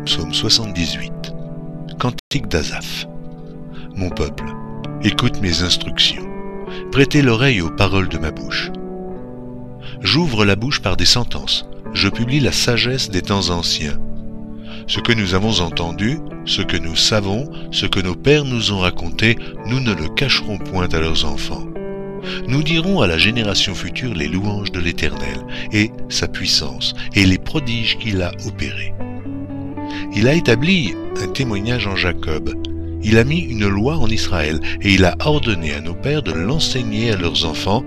Psaume 78. Cantique d'Asaph. Mon peuple, écoute mes instructions. Prêtez l'oreille aux paroles de ma bouche. J'ouvre la bouche par des sentences. Je publie la sagesse des temps anciens. Ce que nous avons entendu, ce que nous savons, ce que nos pères nous ont raconté, nous ne le cacherons point à leurs enfants. Nous dirons à la génération future les louanges de l'Éternel, et sa puissance, et les prodiges qu'il a opérés. Il a établi un témoignage en Jacob. Il a mis une loi en Israël, et il a ordonné à nos pères de l'enseigner à leurs enfants,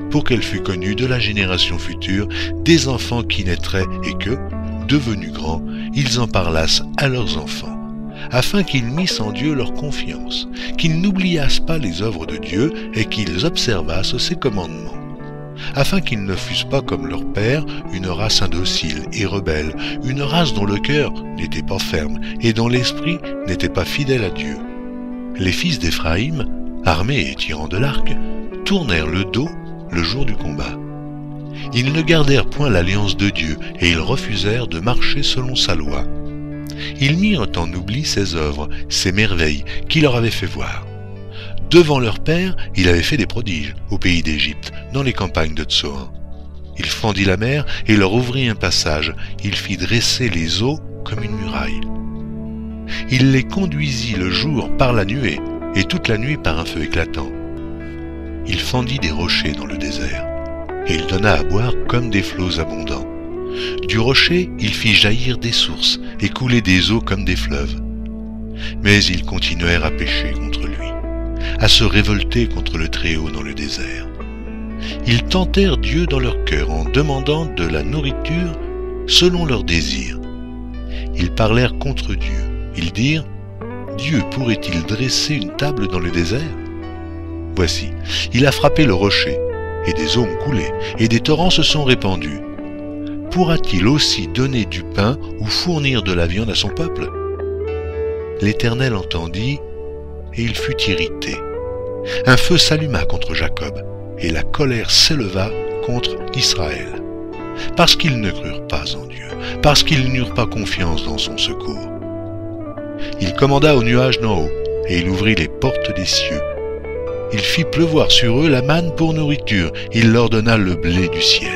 pour qu'elle fût connue de la génération future, des enfants qui naîtraient, et que, devenus grands, ils en parlassent à leurs enfants, afin qu'ils missent en Dieu leur confiance, qu'ils n'oubliassent pas les œuvres de Dieu et qu'ils observassent ses commandements, afin qu'ils ne fussent pas comme leur père, une race indocile et rebelle, une race dont le cœur n'était pas ferme et dont l'esprit n'était pas fidèle à Dieu. Les fils d'Éphraïm, armés et tirant de l'arc, tournèrent le dos le jour du combat. Ils ne gardèrent point l'alliance de Dieu et ils refusèrent de marcher selon sa loi. Ils mirent en oubli ses œuvres, ses merveilles qu'il leur avait fait voir. Devant leur père, il avait fait des prodiges au pays d'Égypte, dans les campagnes de Tsoan. Il fendit la mer et leur ouvrit un passage. Il fit dresser les eaux comme une muraille. Il les conduisit le jour par la nuée et toute la nuit par un feu éclatant. Il fendit des rochers dans le désert et il donna à boire comme des flots abondants. Du rocher, il fit jaillir des sources et couler des eaux comme des fleuves. Mais ils continuèrent à pécher contre lui, à se révolter contre le Très-Haut dans le désert. Ils tentèrent Dieu dans leur cœur en demandant de la nourriture selon leurs désirs. Ils parlèrent contre Dieu. Ils dirent : Dieu pourrait-il dresser une table dans le désert ? Voici, il a frappé le rocher, et des eaux ont coulé, et des torrents se sont répandus. Pourra-t-il aussi donner du pain ou fournir de la viande à son peuple ? L'Éternel entendit, et il fut irrité. Un feu s'alluma contre Jacob, et la colère s'éleva contre Israël. Parce qu'ils ne crurent pas en Dieu, parce qu'ils n'eurent pas confiance dans son secours. Il commanda aux nuages d'en haut, et il ouvrit les portes des cieux. Il fit pleuvoir sur eux la manne pour nourriture, il leur donna le blé du ciel.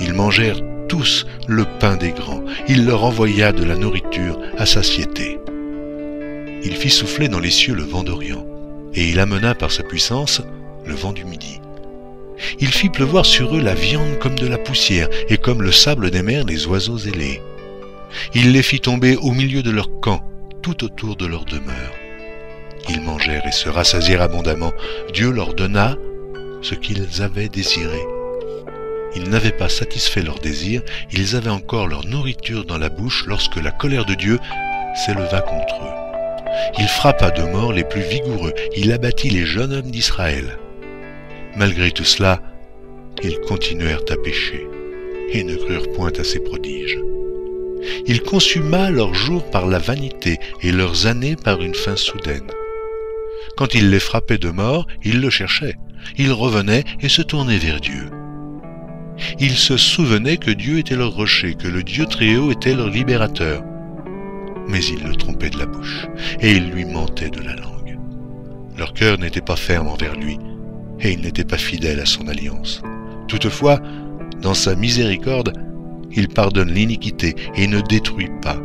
Ils mangèrent tous le pain des grands, il leur envoya de la nourriture à satiété. Il fit souffler dans les cieux le vent d'Orient, et il amena par sa puissance le vent du midi. Il fit pleuvoir sur eux la viande comme de la poussière, et comme le sable des mers les oiseaux ailés. Il les fit tomber au milieu de leur camp, tout autour de leur demeure. Ils mangèrent et se rassasièrent abondamment. Dieu leur donna ce qu'ils avaient désiré. Ils n'avaient pas satisfait leur désir, ils avaient encore leur nourriture dans la bouche lorsque la colère de Dieu s'éleva contre eux. Il frappa de mort les plus vigoureux, il abattit les jeunes hommes d'Israël. Malgré tout cela, ils continuèrent à pécher et ne crurent point à ses prodiges. Il consuma leurs jours par la vanité et leurs années par une faim soudaine. Quand il les frappait de mort, ils le cherchaient. Ils revenaient et se tournaient vers Dieu. Ils se souvenaient que Dieu était leur rocher, que le Dieu Très-Haut était leur libérateur. Mais ils le trompaient de la bouche, et ils lui mentaient de la langue. Leur cœur n'était pas ferme envers lui, et il n'était pas fidèle à son alliance. Toutefois, dans sa miséricorde, il pardonne l'iniquité et ne détruit pas.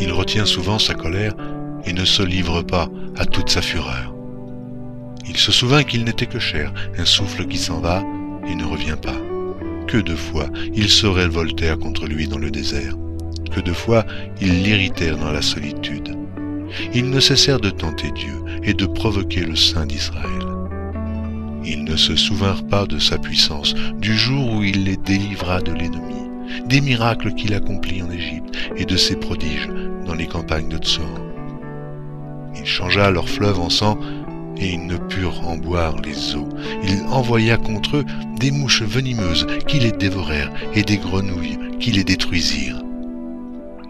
Il retient souvent sa colère et ne se livre pas à toute sa fureur. Il se souvint qu'il n'était que chair, un souffle qui s'en va et ne revient pas. Que de fois ils se révoltèrent contre lui dans le désert. Que de fois ils l'irritèrent dans la solitude. Ils ne cessèrent de tenter Dieu et de provoquer le Saint d'Israël. Ils ne se souvinrent pas de sa puissance, du jour où il les délivra de l'ennemi, des miracles qu'il accomplit en Égypte et de ses prodiges dans les campagnes de Tsoan. Il changea leurs fleuves en sang et ils ne purent en boire les eaux. Il envoya contre eux des mouches venimeuses qui les dévorèrent et des grenouilles qui les détruisirent.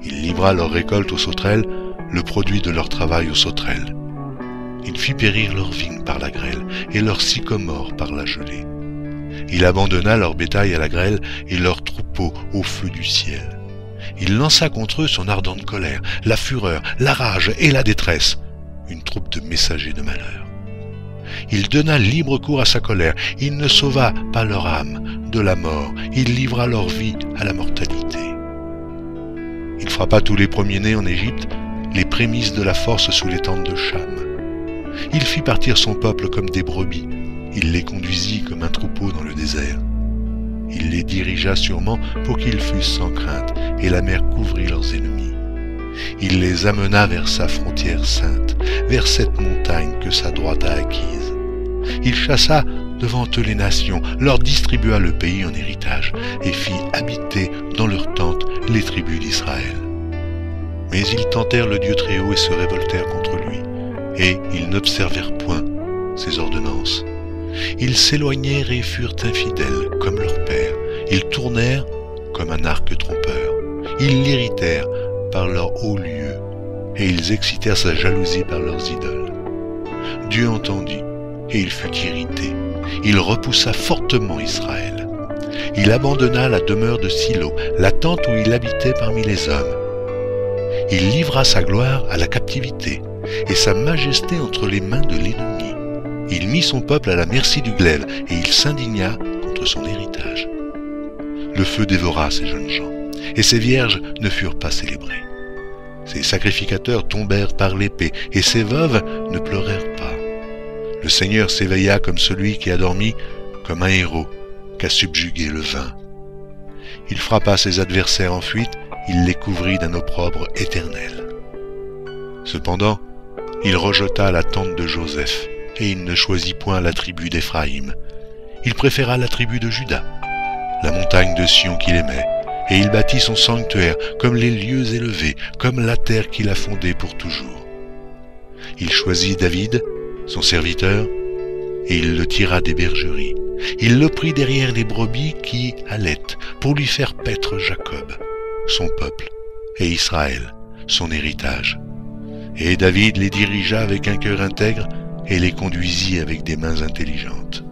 Il livra leur récolte aux sauterelles, le produit de leur travail aux sauterelles. Il fit périr leurs vignes par la grêle et leurs sycomores par la gelée. Il abandonna leur bétail à la grêle et leurs troupeaux au feu du ciel. il lança contre eux son ardente colère, la fureur, la rage et la détresse, une troupe de messagers de malheur. Il donna libre cours à sa colère, il ne sauva pas leur âme de la mort, il livra leur vie à la mortalité. Il frappa tous les premiers-nés en Égypte, les prémices de la force sous les tentes de Cham. Il fit partir son peuple comme des brebis, il les conduisit comme un troupeau dans le désert. Il les dirigea sûrement pour qu'ils fussent sans crainte, et la mer couvrit leurs ennemis. Il les amena vers sa frontière sainte, vers cette montagne que sa droite a acquise. Il chassa devant eux les nations, leur distribua le pays en héritage, et fit habiter dans leurs tentes les tribus d'Israël. Mais ils tentèrent le Dieu Très-Haut et se révoltèrent contre lui, et ils n'observèrent point ses ordonnances. Ils s'éloignèrent et furent infidèles comme leur père. Ils tournèrent comme un arc trompeur. Ils l'irritèrent par leurs hauts lieux, et ils excitèrent sa jalousie par leurs idoles. Dieu entendit, et il fut irrité. Il repoussa fortement Israël. Il abandonna la demeure de Silo, la tente où il habitait parmi les hommes. Il livra sa gloire à la captivité, et sa majesté entre les mains de l'ennemi. Il mit son peuple à la merci du glaive, et il s'indigna contre son héritage. Le feu dévora ces jeunes gens, et ces vierges ne furent pas célébrées. Ces sacrificateurs tombèrent par l'épée, et ces veuves ne pleurèrent pas. Le Seigneur s'éveilla comme celui qui a dormi, comme un héros qu'a subjugué le vin. Il frappa ses adversaires en fuite, il les couvrit d'un opprobre éternel. Cependant, il rejeta la tente de Joseph, et il ne choisit point la tribu d'Éphraïm. Il préféra la tribu de Juda, la montagne de Sion qu'il aimait, et il bâtit son sanctuaire comme les lieux élevés, comme la terre qu'il a fondée pour toujours. Il choisit David, son serviteur, et il le tira des bergeries. Il le prit derrière les brebis qui allaitent, pour lui faire paître Jacob, son peuple, et Israël, son héritage. Et David les dirigea avec un cœur intègre, et les conduisit avec des mains intelligentes.